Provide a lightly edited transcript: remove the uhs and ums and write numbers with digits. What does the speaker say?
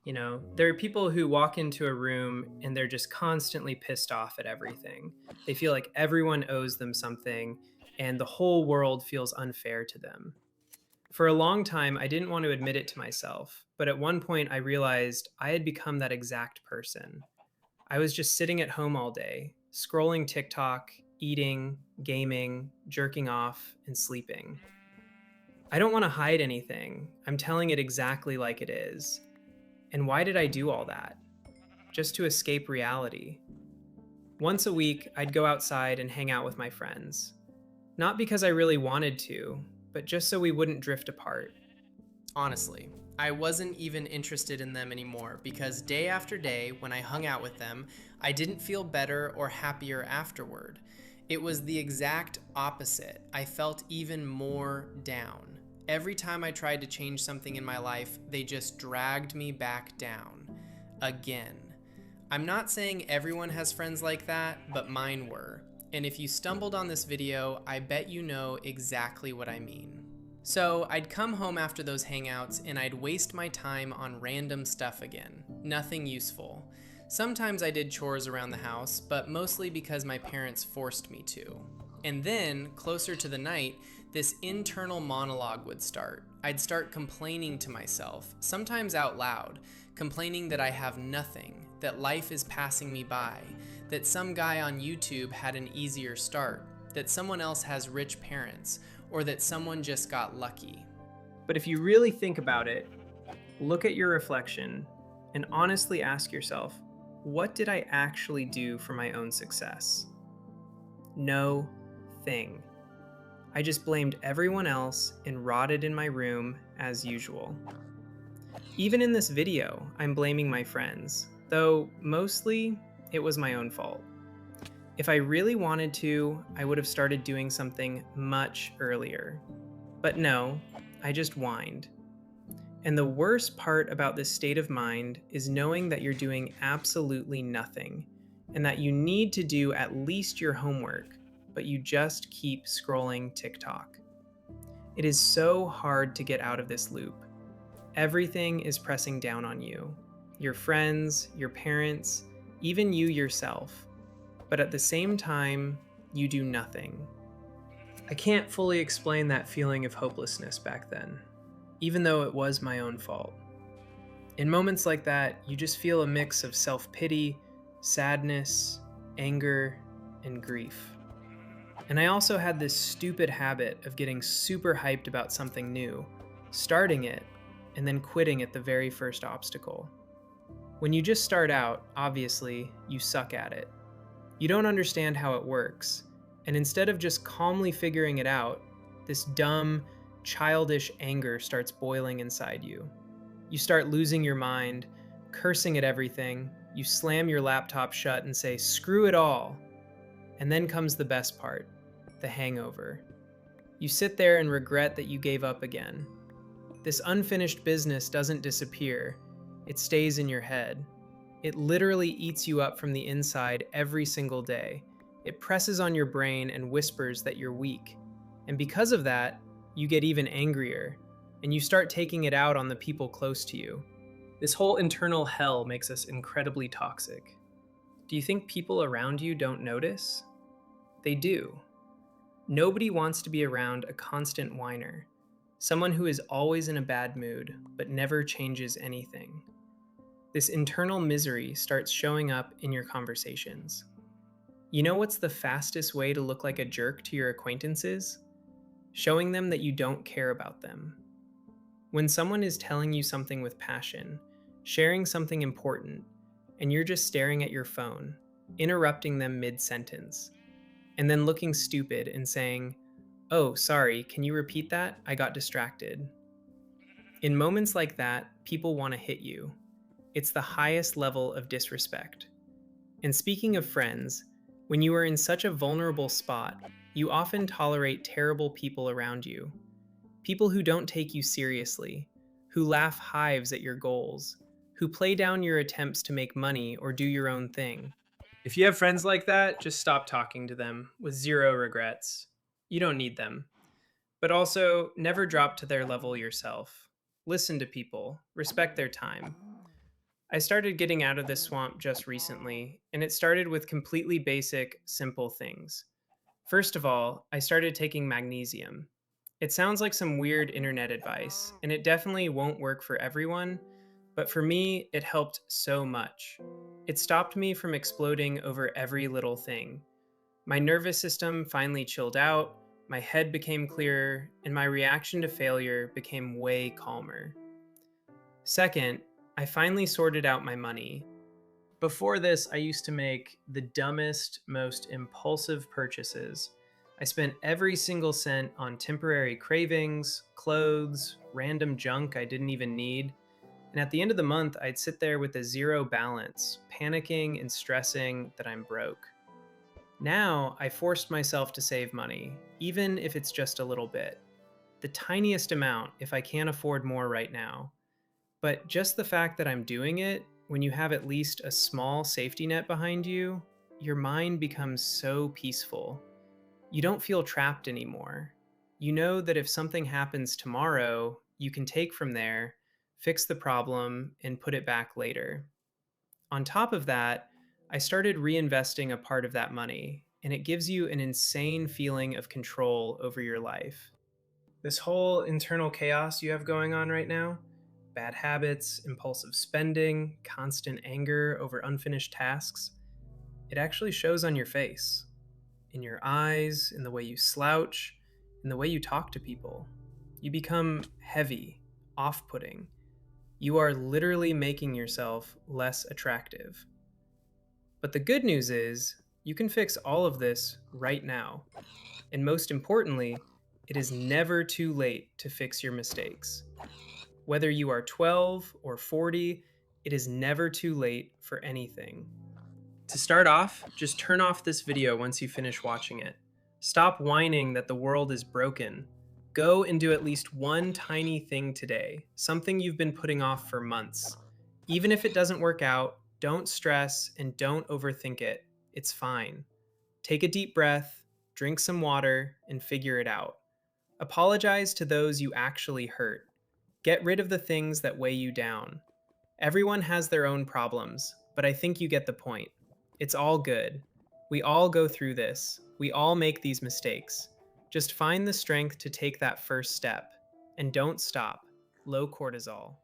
There are people who walk into a room and they're just constantly pissed off at everything. They feel like everyone owes them something and the whole world feels unfair to them. For a long time, I didn't want to admit it to myself, but at one point I realized I had become that exact person. I was just sitting at home all day, scrolling TikTok, eating, gaming, jerking off, and sleeping. I don't want to hide anything. I'm telling it exactly like it is. And why did I do all that? Just to escape reality. Once a week, I'd go outside and hang out with my friends. Not because I really wanted to, but just so we wouldn't drift apart. Honestly, I wasn't even interested in them anymore because day after day, when I hung out with them, I didn't feel better or happier afterward. It was the exact opposite. I felt even more down. Every time I tried to change something in my life, they just dragged me back down. Again. I'm not saying everyone has friends like that, but mine were. And if you stumbled on this video, I bet you know exactly what I mean. So I'd come home after those hangouts and I'd waste my time on random stuff again. Nothing useful. Sometimes I did chores around the house, but mostly because my parents forced me to. And then, closer to the night, this internal monologue would start. I'd start complaining to myself, sometimes out loud, complaining that I have nothing, that life is passing me by, that some guy on YouTube had an easier start, that someone else has rich parents, or that someone just got lucky. But if you really think about it, look at your reflection and honestly ask yourself, what did I actually do for my own success? No thing. I just blamed everyone else and rotted in my room as usual. Even in this video, I'm blaming my friends, though mostly it was my own fault. If I really wanted to, I would have started doing something much earlier. But no, I just whined. And the worst part about this state of mind is knowing that you're doing absolutely nothing, and that you need to do at least your homework, but you just keep scrolling TikTok. It is so hard to get out of this loop. Everything is pressing down on you. Your friends, your parents, even you yourself. But at the same time, you do nothing. I can't fully explain that feeling of hopelessness back then, even though it was my own fault. In moments like that, you just feel a mix of self-pity, sadness, anger, and grief. And I also had this stupid habit of getting super hyped about something new, starting it, and then quitting at the very first obstacle. When you just start out, obviously, you suck at it. You don't understand how it works, and instead of just calmly figuring it out, this dumb, childish anger starts boiling inside you. You start losing your mind, cursing at everything, you slam your laptop shut and say, "Screw it all." And then comes the best part, the hangover. You sit there and regret that you gave up again. This unfinished business doesn't disappear, it stays in your head. It literally eats you up from the inside every single day. It presses on your brain and whispers that you're weak. And because of that, you get even angrier, and you start taking it out on the people close to you. This whole internal hell makes us incredibly toxic. Do you think people around you don't notice? They do. Nobody wants to be around a constant whiner, someone who is always in a bad mood but never changes anything. This internal misery starts showing up in your conversations. You know what's the fastest way to look like a jerk to your acquaintances? Showing them that you don't care about them. When someone is telling you something with passion, sharing something important, and you're just staring at your phone, interrupting them mid-sentence, and then looking stupid and saying, "Oh, sorry, can you repeat that? I got distracted." In moments like that, people want to hit you. It's the highest level of disrespect. And speaking of friends, when you are in such a vulnerable spot, you often tolerate terrible people around you. People who don't take you seriously, who laugh hives at your goals, who play down your attempts to make money or do your own thing. If you have friends like that, just stop talking to them with zero regrets. You don't need them. But also, never drop to their level yourself. Listen to people, respect their time. I started getting out of this swamp just recently, and it started with completely basic, simple things. First of all, I started taking magnesium. It sounds like some weird internet advice, and it definitely won't work for everyone, but for me, it helped so much. It stopped me from exploding over every little thing. My nervous system finally chilled out, my head became clearer, and my reaction to failure became way calmer. Second, I finally sorted out my money. Before this, I used to make the dumbest, most impulsive purchases. I spent every single cent on temporary cravings, clothes, random junk I didn't even need. And at the end of the month, I'd sit there with a zero balance, panicking and stressing that I'm broke. Now, I forced myself to save money, even if it's just a little bit. The tiniest amount if I can't afford more right now. But just the fact that I'm doing it, when you have at least a small safety net behind you, your mind becomes so peaceful. You don't feel trapped anymore. You know that if something happens tomorrow, you can take from there, fix the problem, and put it back later. On top of that, I started reinvesting a part of that money, and it gives you an insane feeling of control over your life. This whole internal chaos you have going on right now, bad habits, impulsive spending, constant anger over unfinished tasks, it actually shows on your face, in your eyes, in the way you slouch, in the way you talk to people. You become heavy, off putting. You are literally making yourself less attractive. But the good news is, you can fix all of this right now. And most importantly, it is never too late to fix your mistakes. Whether you are 12 or 40, it is never too late for anything. To start off, just turn off this video once you finish watching it. Stop whining that the world is broken. Go and do at least one tiny thing today, something you've been putting off for months. Even if it doesn't work out, don't stress and don't overthink it. It's fine. Take a deep breath, drink some water, and figure it out. Apologize to those you actually hurt. Get rid of the things that weigh you down. Everyone has their own problems, but I think you get the point. It's all good. We all go through this. We all make these mistakes. Just find the strength to take that first step. And don't stop. Low cortisol.